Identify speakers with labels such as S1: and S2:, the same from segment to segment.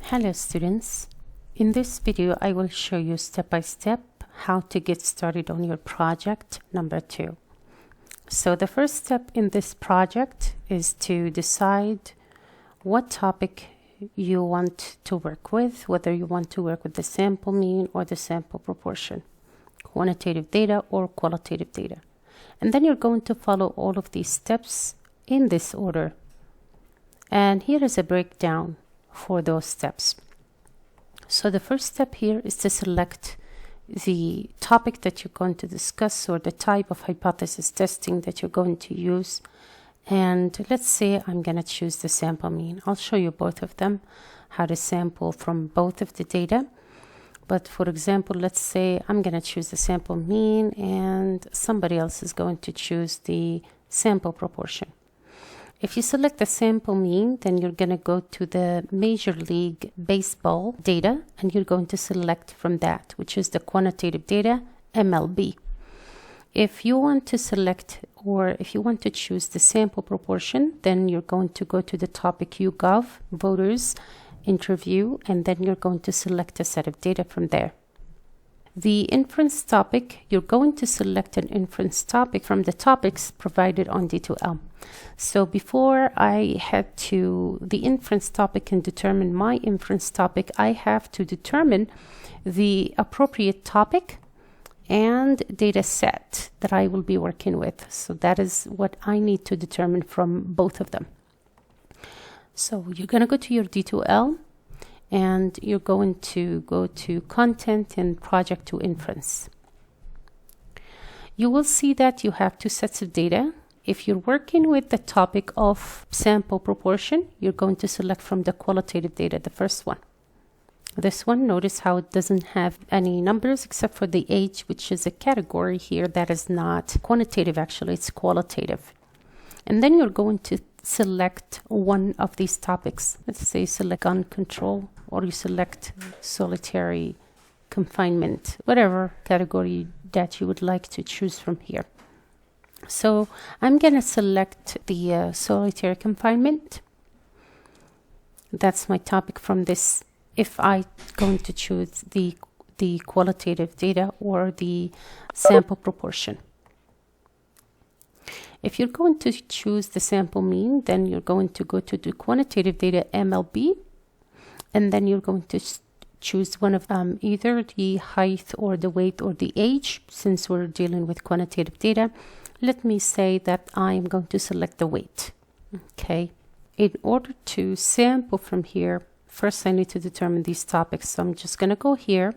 S1: Hello students, in this video I will show you step by step how to get started on your project number 2. So the first step in this project is to decide what topic you want to work with, whether you want to work with the sample mean or the sample proportion, quantitative data or qualitative data. And then you're going to follow all of these steps in this order. And here is a breakdown for those steps. So the first step here is to select the topic that you're going to discuss or the type of hypothesis testing that you're going to use. And let's say I'm going to choose the sample mean. I'll show you both of them, how to sample from both of the data. But for example, let's say I'm going to choose the sample mean and somebody else is going to choose the sample proportion. If you select the sample mean, then you're going to go to the Major League Baseball data and you're going to select from that, which is the quantitative data, MLB. If you want to select or if you want to choose the sample proportion, then you're going to go to the topic YouGov, voters, interview, and then you're going to select a set of data from there. The inference topic, you're going to select an inference topic from the topics provided on D2L. So before I head to the inference topic and determine my inference topic, I have to determine the appropriate topic and data set that I will be working with. So that is what I need to determine from both of them. So you're going to go to your D2L and you're going to go to content and project to inference. You will see that you have two sets of data. If you're working with the topic of sample proportion, you're going to select from the qualitative data, the first one. This one, notice how it doesn't have any numbers except for the age, which is a category here that is not quantitative, actually, it's qualitative. And then you're going to select one of these topics. Let's say select gun control, or you select solitary confinement, whatever category that you would like to choose from here. So I'm going to select the solitary confinement. That's my topic from this. If I'm going to choose the qualitative data or the sample proportion. If you're going to choose the sample mean, then you're going to go to the quantitative data MLB, and then you're going to choose one of either the height or the weight or the age. Since we're dealing with quantitative data, let me say that I'm going to select the weight. Okay. In order to sample from here, first I need to determine these topics. So I'm just going to go here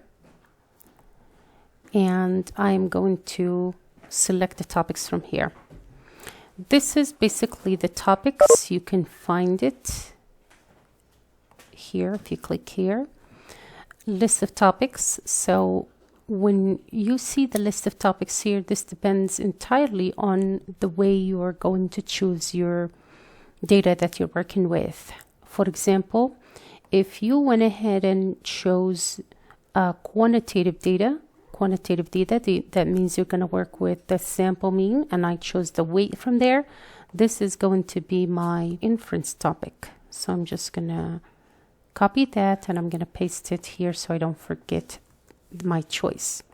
S1: and I'm going to select the topics from here. This is basically the topics. You can find it here if you click here. List of topics. So when you see the list of topics here, this depends entirely on the way you are going to choose your data that you're working with. For example, if you went ahead and chose quantitative data, that means you're going to work with the sample mean, and I chose the weight from there. This is going to be my inference topic. So I'm just going to copy that and I'm going to paste it here so I don't forget my choice.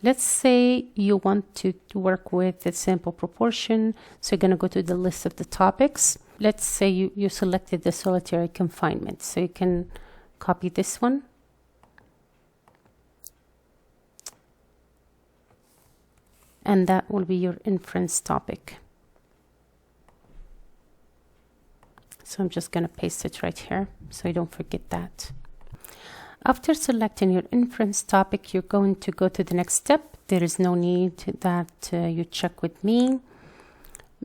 S1: Let's say you want to work with the sample proportion. So you're going to go to the list of the topics. Let's say you selected the solitary confinement. So you can copy this one. And that will be your inference topic. So I'm just going to paste it right here so you don't forget that. After selecting your inference topic, you're going to go to the next step. There is no need that you check with me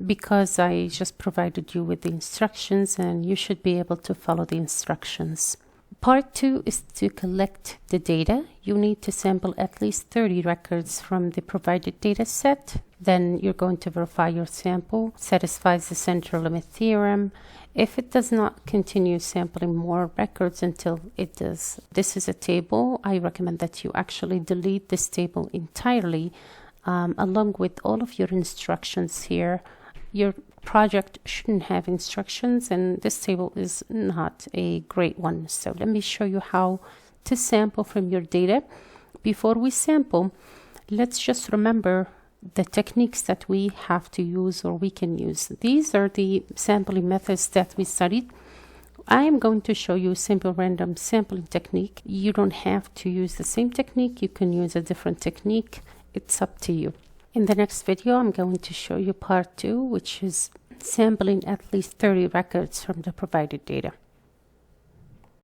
S1: because I just provided you with the instructions and you should be able to follow the instructions. Part 2 is to collect the data. You need to sample at least 30 records from the provided data set. Then you're going to verify your sample satisfies the central limit theorem. If it does not, continue sampling more records until it does. This is a table. I recommend that you actually delete this table entirely along with all of your instructions here. You're project shouldn't have instructions, and this table is not a great one. So let me show you how to sample from your data. Before we sample, let's just remember the techniques that we have to use or we can use. These are the sampling methods that we studied. I am going to show you a simple random sampling technique. You don't have to use the same technique. You can use a different technique. It's up to you. In the next video, I'm going to show you part 2, which is sampling at least 30 records from the provided data.